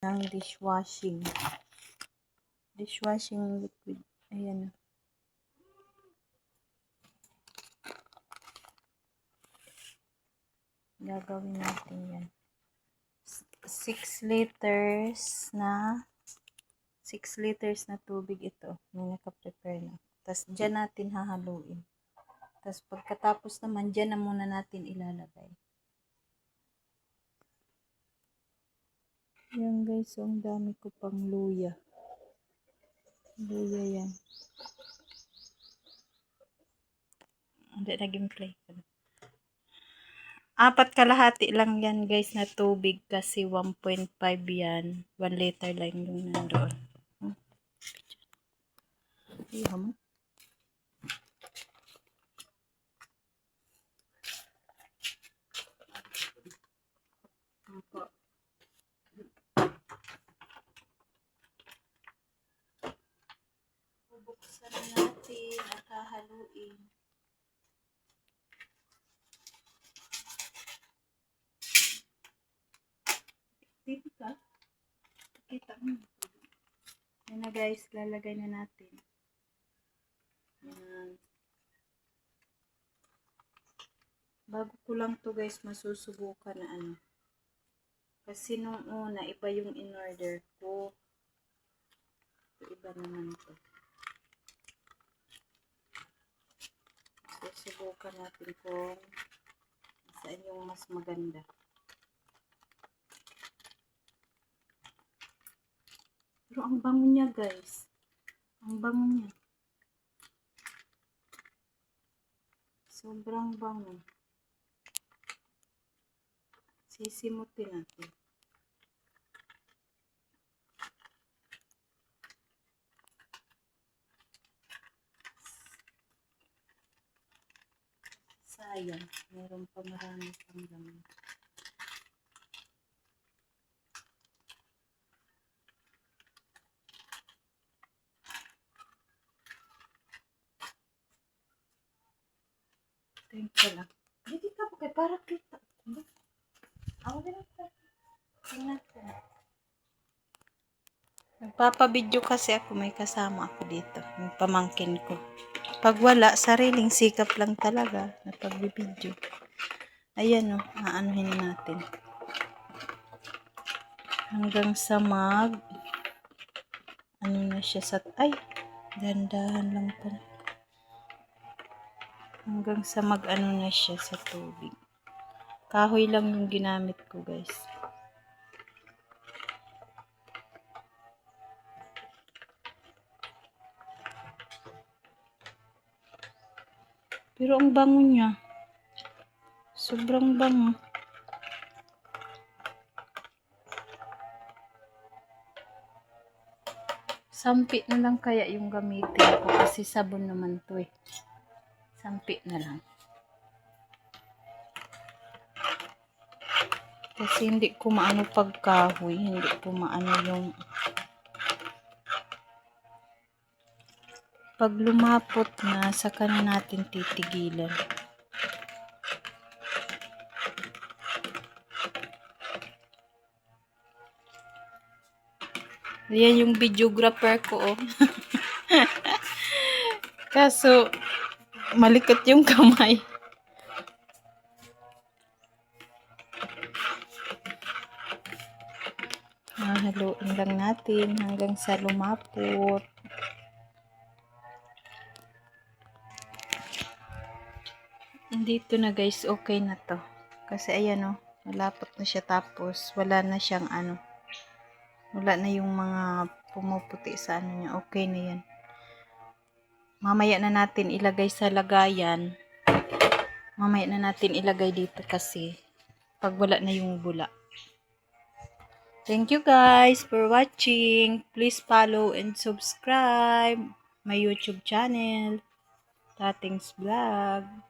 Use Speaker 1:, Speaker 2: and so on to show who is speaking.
Speaker 1: ng dishwashing liquid. Ayan. Gagawin natin yan. 6 liters na tubig ito. May naka-prepare na. Tapos dyan natin hahaluin. Tapos pagkatapos naman, dyan na muna natin ilalagay. Yan guys, so ang dami ko pang luya. Luya yan. Hindi, naging play ko. 4 kalahati lang yan guys na tubig kasi 1.5 yan. 1 liter lang yung nandoon. Ayan. Bubuksan natin at hahaluin. Dito ka? Kita mo. Yan na guys, lalagay na natin. Yan. Bago ko lang to guys, masusubukan na ano. Kasi nung una, iba yung in-order ko. Ito, iba naman to. Susubukan natin kung saan yung mas maganda. Pero ang bango niya guys. Ang bango niya. Sobrang bango. Sisimutin natin. Sayang. Meron pa marami pang laman. Thank you lang. Hindi ka pa kay para kita. Ako din ito. Tingnan ko. Nagpapabidyo kasi ako. May kasama ako dito. Yung pamangkin ko. Pag wala, sariling sikap lang talaga na pagbibidyo. Ayan o. Aanuhin natin. Hanggang sa ano na siya sa... Ay! Dandahan lang pala. Hanggang sa ano na siya sa tubig. Kahoy lang yung ginamit ko guys. Pero ang bango niya. Sobrang bango. Sampit na lang kaya yung gamitin ko kasi sabon naman to eh. Sampit na lang. Kasi hindi ko maano pagkahoy. Hindi ko maano yung... Pag lumapot na, saka na natin titigilan. Yan yung videographer ko oh. Kaso, malikot yung kamay. Haluin lang natin hanggang sa lumapot. Dito na guys, okay na to. Kasi ayan oh, malapot na siya tapos wala na siyang ano. Wala na yung mga pumuputi sa ano niya. Okay na yan. Mamaya na natin ilagay sa lagayan. Mamaya na natin ilagay dito kasi pag wala na yung bula. Thank you guys for watching. Please follow and subscribe my YouTube channel, Tating's Vlog.